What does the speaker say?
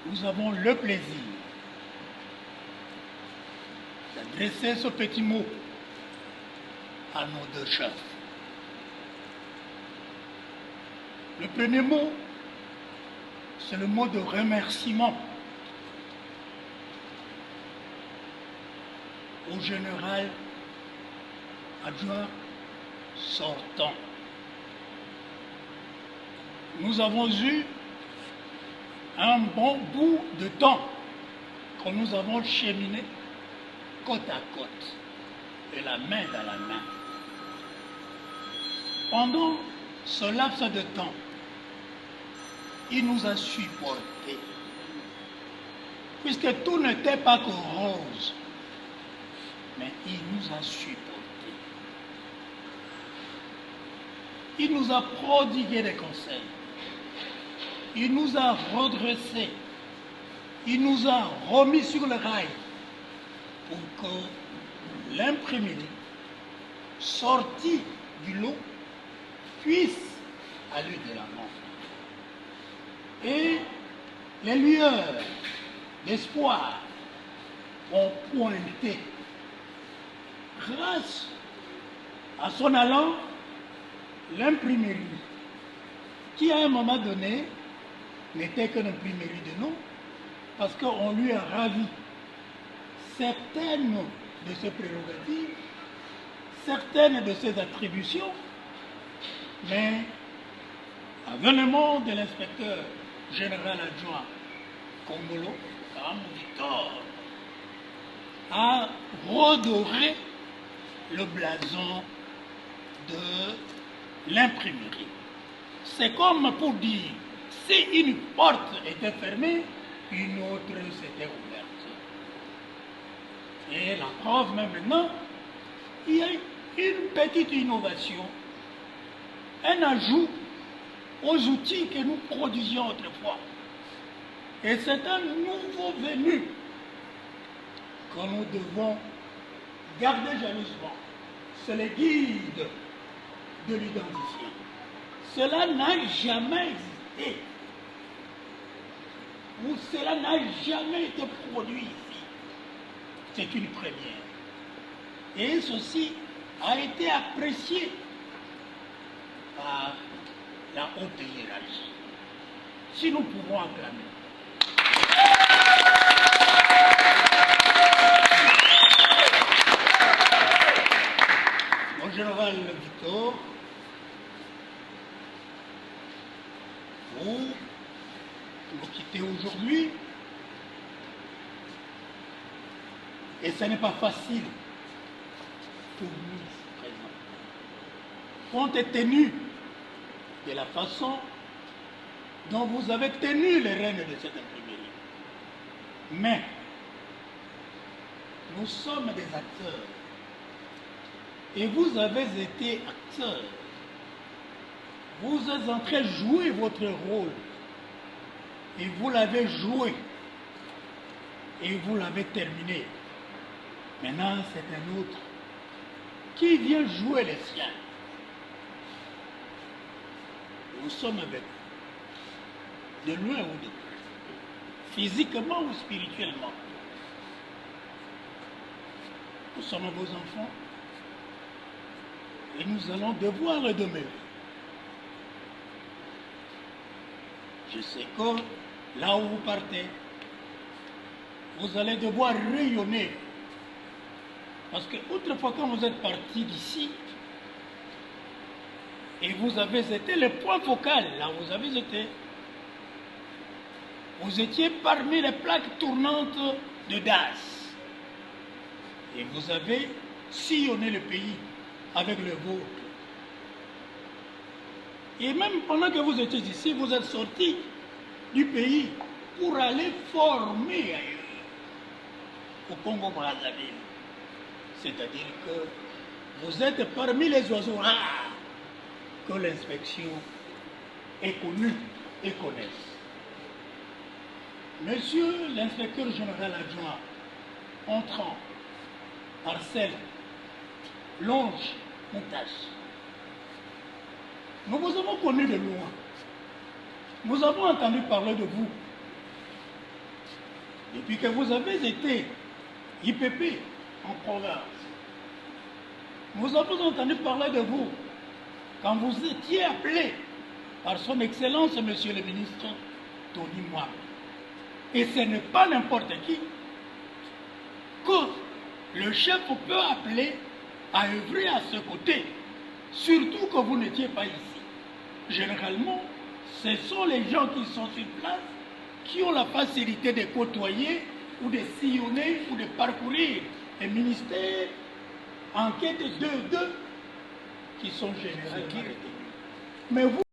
nous avons le plaisir d'adresser ce petit mot à nos deux chefs. Le premier mot, c'est le mot de remerciement au général adjoint sortant. Nous avons eu un bon bout de temps que nous avons cheminé côte à côte et la main dans la main. Pendant ce laps de temps, il nous a supportés, puisque tout n'était pas que rose, mais il nous a supportés. Il nous a prodigué des conseils. Il nous a redressés. Il nous a remis sur le rail pour que l'imprimerie, sortie du lot, puisse aller de l'avant. Et les lueurs d'espoir ont pointé grâce à son allant l'imprimerie, qui à un moment donné n'était qu'une imprimerie de nom, parce qu'on lui a ravi certaines de ses prérogatives, certaines de ses attributions, mais l'avènement de l'inspecteur général adjoint Congolo, Karam Victor, a redoré le blason de l'imprimerie. C'est comme pour dire, si une porte était fermée, une autre s'était ouverte. Et la preuve, même maintenant, il y a une petite innovation, un ajout aux outils que nous produisions autrefois. Et c'est un nouveau venu que nous devons garder jalousement. C'est le guide de l'identifiant. Cela n'a jamais existé. Ou cela n'a jamais été produit ici. C'est une première. Et ceci a été apprécié par la haute hiérarchie. Si nous pouvons acclamer. Mon général Victor, vous nous quittez aujourd'hui, et ce n'est pas facile pour nous ici présents. Compte tenu de la façon dont vous avez tenu les rênes de cette imprimerie. Mais nous sommes des acteurs. Et vous avez été acteurs. Vous êtes en train de jouer votre rôle. Et vous l'avez joué. Et vous l'avez terminé. Maintenant, c'est un autre qui vient jouer les siens. Nous sommes avec vous, de loin ou de près, physiquement ou spirituellement. Nous sommes vos enfants et nous allons devoir le demeurer. Je sais que là où vous partez, vous allez devoir rayonner. Parce que autrefois, quand vous êtes parti d'ici, et vous avez été le point focal, là où vous avez été, vous étiez parmi les plaques tournantes de DAS. Et vous avez sillonné le pays avec le vôtre. Et même pendant que vous étiez ici, vous êtes sortis du pays pour aller former ailleurs, au Congo-Brazzaville. C'est-à-dire que vous êtes parmi les oiseaux rares que l'inspection est connue et connaisse. Monsieur l'inspecteur général adjoint, entrant, Marcel Longe Montage, nous vous avons connu de loin. Nous avons entendu parler de vous. depuis que vous avez été IPP en province, nous avons entendu parler de vous quand vous étiez appelé par son Excellence, Monsieur le ministre Tony Mwamba. Et ce n'est pas n'importe qui que le chef peut appeler à œuvrer à ce côté, surtout que vous n'étiez pas ici. Généralement, ce sont les gens qui sont sur place qui ont la facilité de côtoyer ou de sillonner ou de parcourir les ministères en quête d'eux qui sont généralement retenus. Mais vous